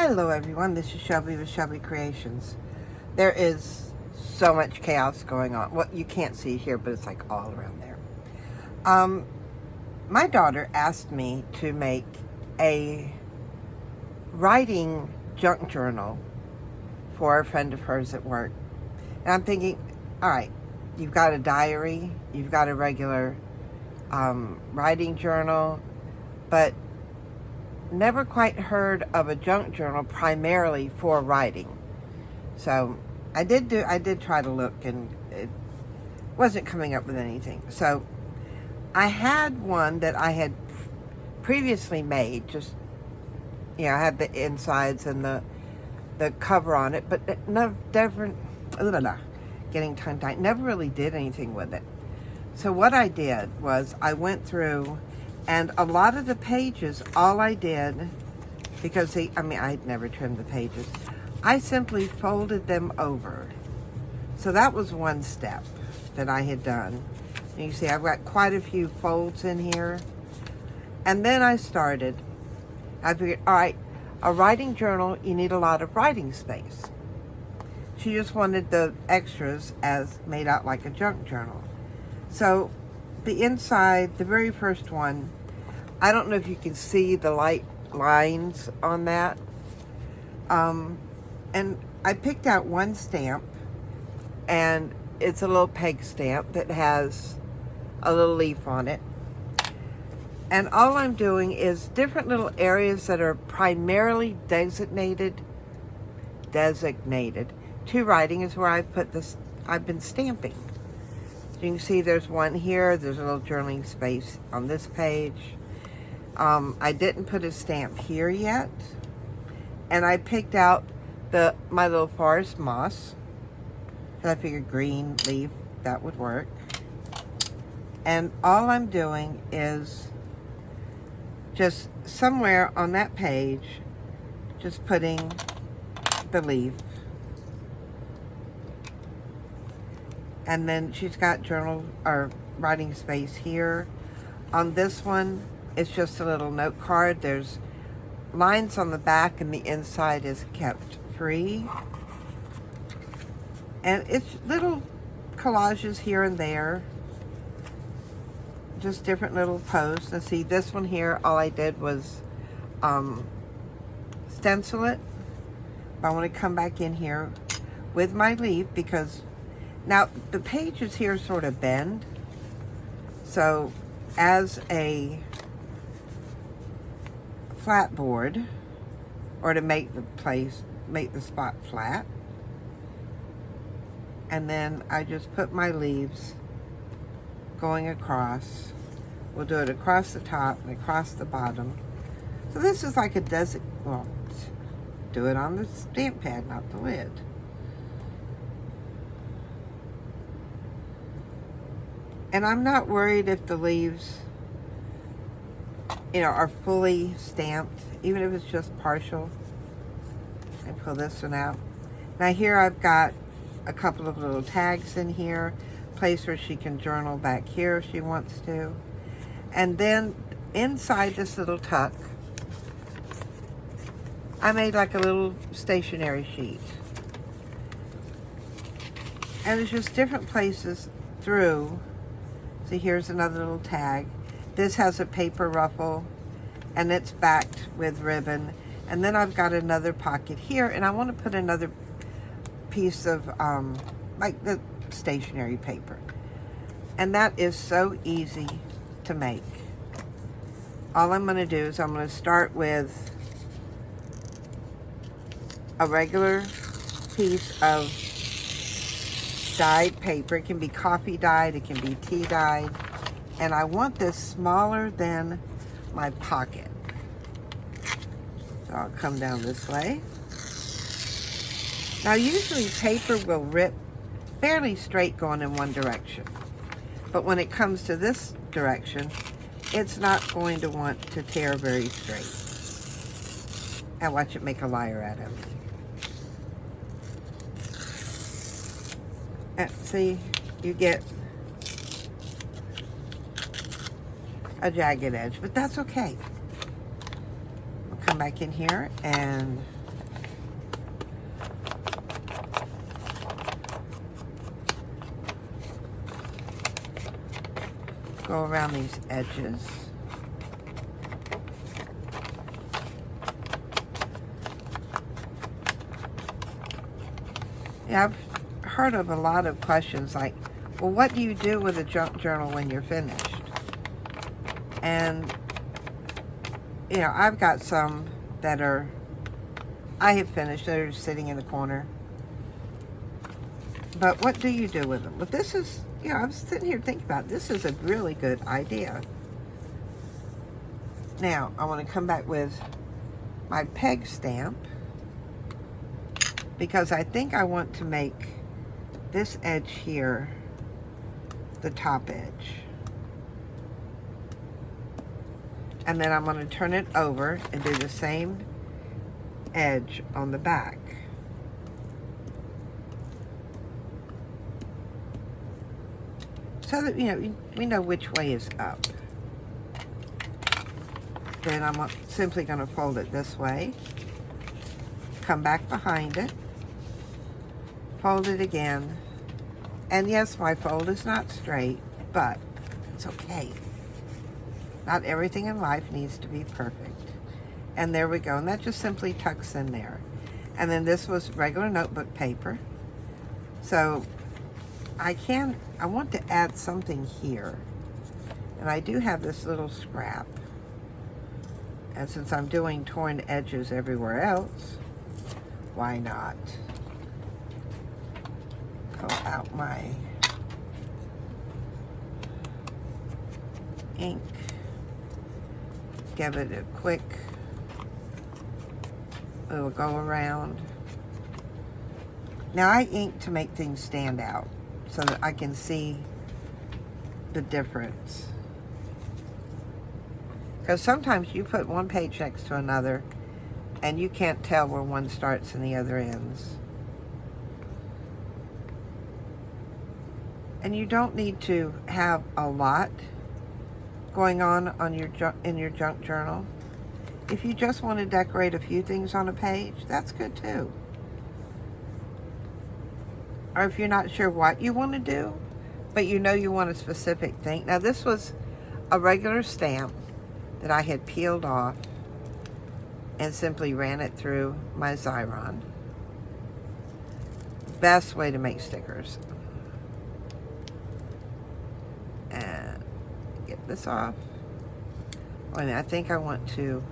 Hello everyone, this is Shelby with Shelby Creations. There is so much chaos going on. Well, you can't see here, but it's like all around there. My daughter asked me to make a writing junk journal for a friend of hers at work. And I'm thinking, all right, you've got a diary, you've got a regular writing journal, but never quite heard of a junk journal primarily for writing. So I did try to look, and it wasn't coming up with anything. So I had one that I had previously made, just, I had the insides and the cover on it, but getting tongue-tied, never really did anything with it. So what I did was I went through, and a lot of the pages, all I did, because I'd never trimmed the pages, I simply folded them over. So that was one step that I had done. And you see I've got quite a few folds in here. And then I figured, all right, a writing journal, you need a lot of writing space. She just wanted the extras as made out like a junk journal. So the inside, the very first one, I don't know if you can see the light lines on that. And I picked out one stamp, and it's a little peg stamp that has a little leaf on it. And all I'm doing is different little areas that are primarily designated to writing is where I put this, I've been stamping. So you can see there's one here, there's a little journaling space on this page. I didn't put a stamp here yet. And I picked out my little forest moss. So I figured green leaf, that would work. And all I'm doing is just somewhere on that page, just putting the leaf. And then she's got journal or writing space here. On this one, it's just a little note card. There's lines on the back, and the inside is kept free. And it's little collages here and there. Just different little posts. Let's see, this one here, all I did was stencil it. But I want to come back in here with my leaf, because now the pages here sort of bend. So as a flat board, or to make the spot flat, and then I just put my leaves going across. We'll do it across the top and across the bottom. So this is like do it on the stamp pad, not the lid. And I'm not worried if the leaves are fully stamped, even if it's just partial. I pull this one out. Now here I've got a couple of little tags in here, place where she can journal back here if she wants to. And then inside this little tuck, I made like a little stationery sheet. And it's just different places through. See, here's another little tag. This has a paper ruffle, and it's backed with ribbon. And then I've got another pocket here, and I want to put another piece of like the stationery paper. And that is so easy to make. All I'm going to do is I'm going to start with a regular piece of dyed paper. It can be coffee dyed, it can be tea dyed. And I want this smaller than my pocket. So I'll come down this way. Now usually paper will rip fairly straight going in one direction. But when it comes to this direction, it's not going to want to tear very straight. And watch it make a liar out of me. And see, you get a jagged edge, but that's okay. We'll come back in here and go around these edges. Yeah, I've heard of a lot of questions like, well, what do you do with a junk journal when you're finished? And, you know, I've got some that I have finished, they're sitting in the corner. But what do you do with them? Well, this is, you know, I was sitting here thinking about it. This is a really good idea. Now, I want to come back with my peg stamp because I think I want to make this edge here the top edge. And then I'm going to turn it over and do the same edge on the back. So that, you know, we know which way is up. Then I'm simply going to fold it this way. Come back behind it. Fold it again. And yes, my fold is not straight, but it's okay. Not everything in life needs to be perfect. And there we go. And that just simply tucks in there. And then this was regular notebook paper. So I want to add something here. And I do have this little scrap. And since I'm doing torn edges everywhere else, why not pull out my ink, give it a quick little go around. Now I ink to make things stand out so that I can see the difference. Because sometimes you put one page next to another and you can't tell where one starts and the other ends. And you don't need to have a lot going on in your junk journal. If you just want to decorate a few things on a page, that's good too. Or if you're not sure what you want to do, but you know you want a specific thing. Now this was a regular stamp that I had peeled off and simply ran it through my Xyron. Best way to make stickers. And get this off. Wait a minute, I think I want to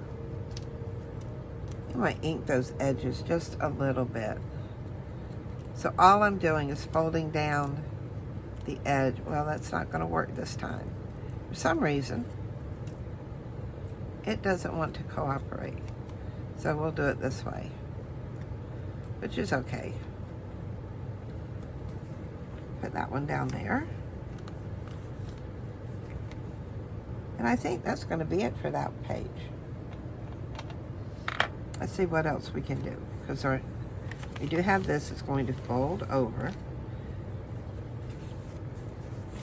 ink those edges just a little bit. So all I'm doing is folding down the edge. Well, that's not going to work this time. For some reason, it doesn't want to cooperate. So we'll do it this way, which is okay. Put that one down there. And I think that's going to be it for that page. Let's see what else we can do. Because we do have this. It's going to fold over.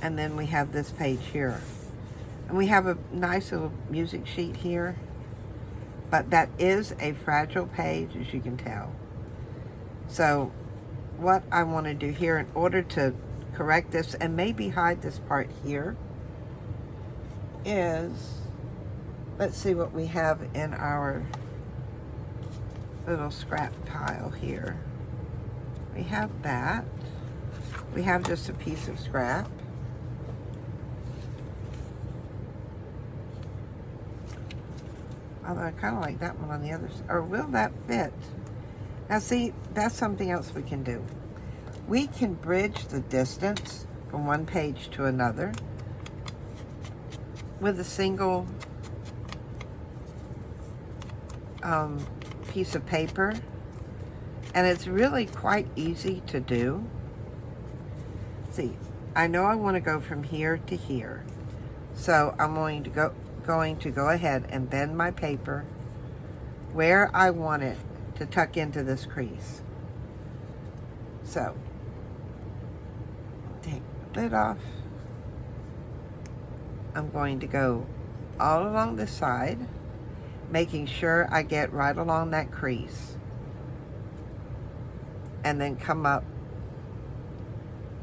And then we have this page here. And we have a nice little music sheet here. But that is a fragile page, as you can tell. So what I want to do here, in order to correct this and maybe hide this part here, is, let's see what we have in our little scrap pile here. We have that. We have just a piece of scrap. Although I kind of like that one on the other side. Or will that fit? Now see, that's something else we can do. We can bridge the distance from one page to another with a single piece of paper. And it's really quite easy to do. See, I know I want to go from here to here. So I'm going to go ahead and bend my paper where I want it to tuck into this crease. So, take the lid off. I'm going to go all along the side, making sure I get right along that crease. And then come up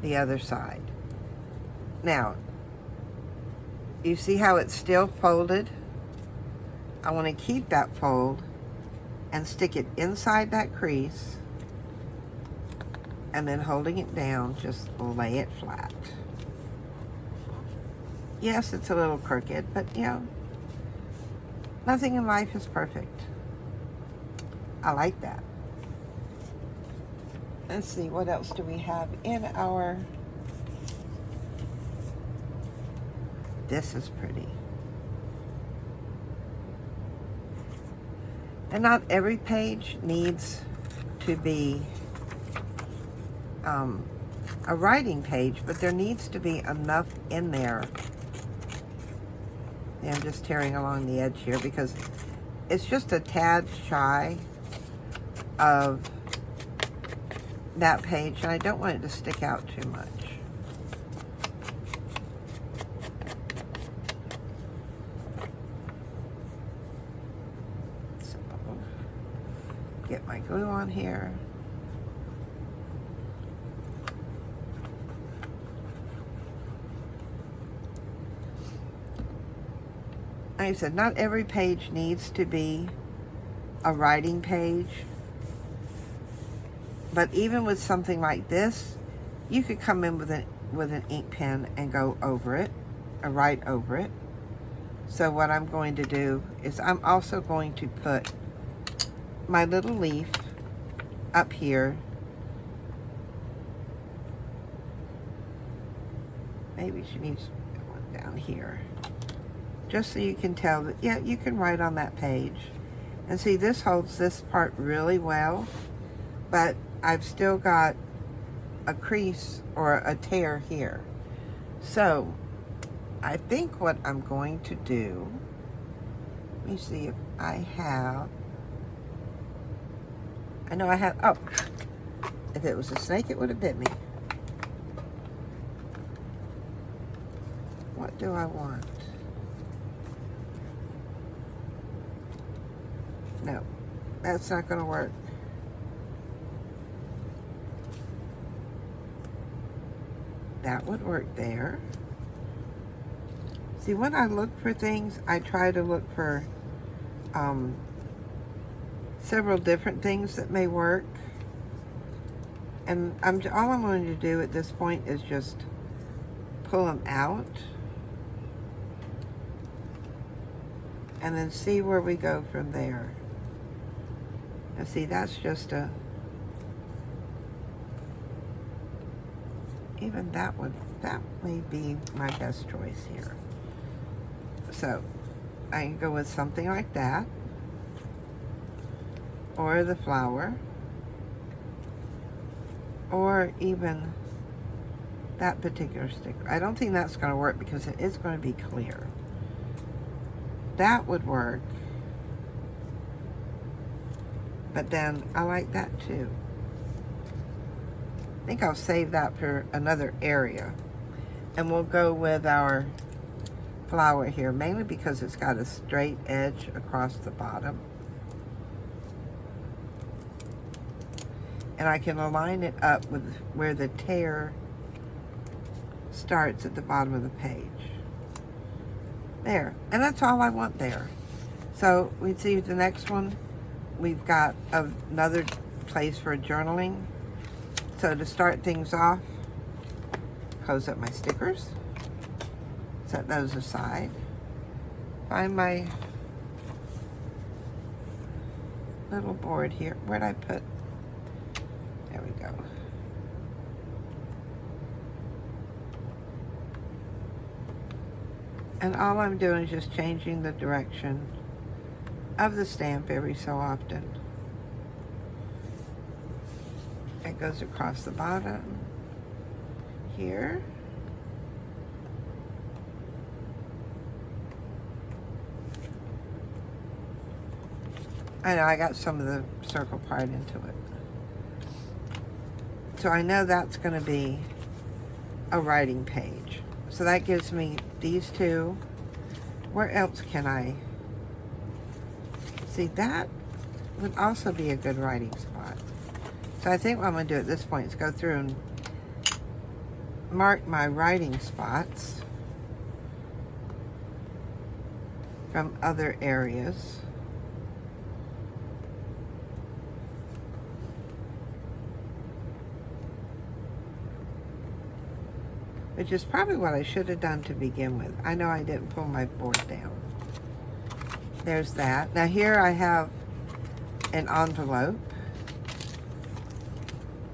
the other side. Now, You see how it's still folded? I want to keep that fold and stick it inside that crease, and then holding it down, just lay it flat. Yes, it's a little crooked, but you know, nothing in life is perfect. I like that. Let's see, what else do we have in our... This is pretty. And not every page needs to be a writing page, but there needs to be enough in there. Yeah, I'm just tearing along the edge here because it's just a tad shy of that page, and I don't want it to stick out too much. So, get my glue on here. Like I said, not every page needs to be a writing page. But even with something like this, you could come in with an ink pen and go over it, or write over it. So what I'm going to do is I'm also going to put my little leaf up here. Maybe she needs one down here. Just so you can tell that, yeah, you can write on that page. And see, this holds this part really well, but I've still got a crease or a tear here. So I think what I'm going to do, let me see if I have, I know I have, oh, if it was a snake, it would have bit me. What do I want? No, that's not going to work. That would work there. See, when I look for things, I try to look for several different things that may work. And all I'm going to do at this point is just pull them out. And then see where we go from there. And see, that's just a... Even that may be my best choice here. So I can go with something like that, or the flower, or even that particular sticker. I don't think that's going to work because it is going to be clear. That would work, but then I like that too. I think I'll save that for another area, and we'll go with our flower here, mainly because it's got a straight edge across the bottom, and I can align it up with where the tear starts at the bottom of the page. There, and that's all I want there. So we see the next one, we've got another place for journaling. So to start things off, close up my stickers, set those aside, find my little board here. Where'd I put? There we go. And all I'm doing is just changing the direction of the stamp every so often. It goes across the bottom here. I know I got some of the circle part into it. So I know that's going to be a writing page. So that gives me these two. Where else can I? See, that would also be a good writing spot. So I think what I'm going to do at this point is go through and mark my writing spots. from other areas. Which is probably what I should have done to begin with. I know I didn't pull my board down. There's that. Now here I have an envelope.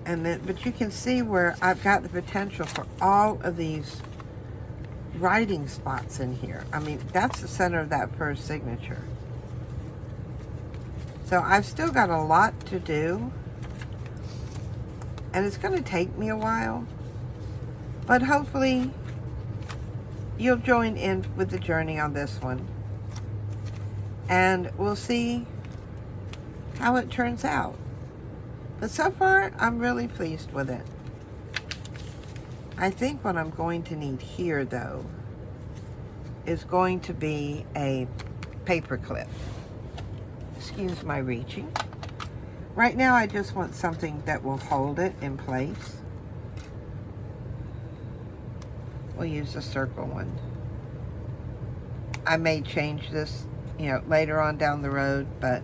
And then, but you can see where I've got the potential for all of these writing spots in here. I mean, that's the center of that first signature. So I've still got a lot to do. And it's going to take me a while. But hopefully you'll join in with the journey on this one. And we'll see how it turns out. But so far, I'm really pleased with it. I think what I'm going to need here, though, is going to be a paper clip. Excuse my reaching. Right now, I just want something that will hold it in place. We'll use a circle one. I may change this, later on down the road, but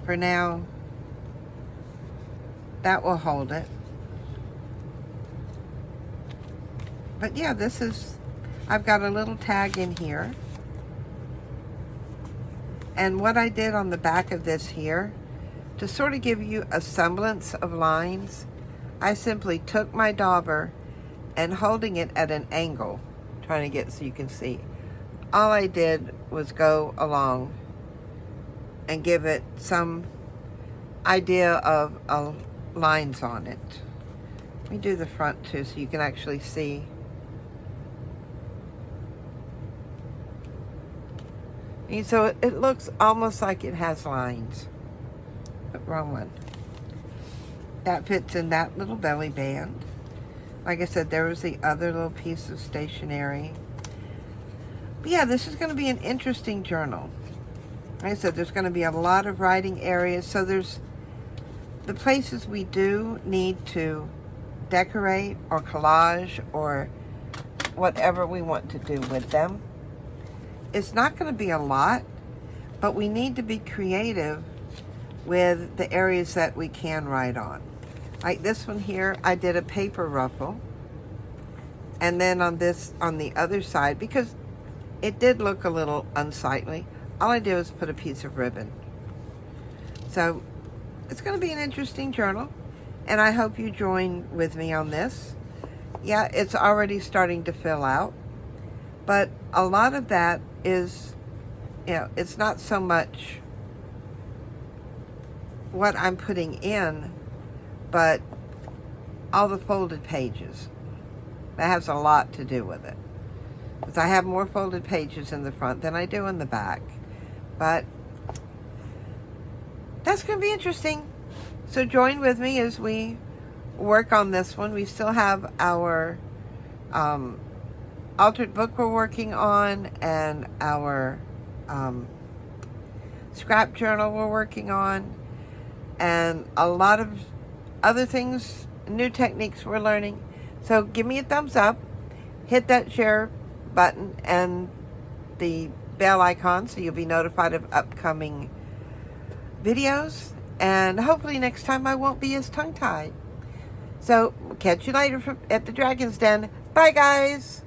for now, that will hold it. But yeah, I've got a little tag in here. And what I did on the back of this here, to sort of give you a semblance of lines, I simply took my dauber and holding it at an angle, trying to get so you can see. All I did was go along and give it some idea of lines on it. Let me do the front too so you can actually see. And so it looks almost like it has lines. But wrong one. That fits in that little belly band. Like I said, there was the other little piece of stationery. But yeah, this is going to be an interesting journal. Like I said, there's going to be a lot of writing areas. So there's the places we do need to decorate or collage or whatever we want to do with them. It's not going to be a lot, but we need to be creative with the areas that we can write on. Like this one here, I did a paper ruffle. And then on the other side, because it did look a little unsightly, all I did was put a piece of ribbon. So it's going to be an interesting journal, and I hope you join with me on this. Yeah, it's already starting to fill out, but a lot of that is, it's not so much what I'm putting in, but all the folded pages. That has a lot to do with it. Because I have more folded pages in the front than I do in the back. But that's going to be interesting. So join with me as we work on this one. We still have our altered book we're working on, and our scrap journal we're working on, and a lot of other things, new techniques we're learning. So give me a thumbs up, hit that share button and the bell icon so you'll be notified of upcoming videos. And hopefully next time I won't be as tongue-tied. So catch you later at the Dragon's Den. Bye, guys.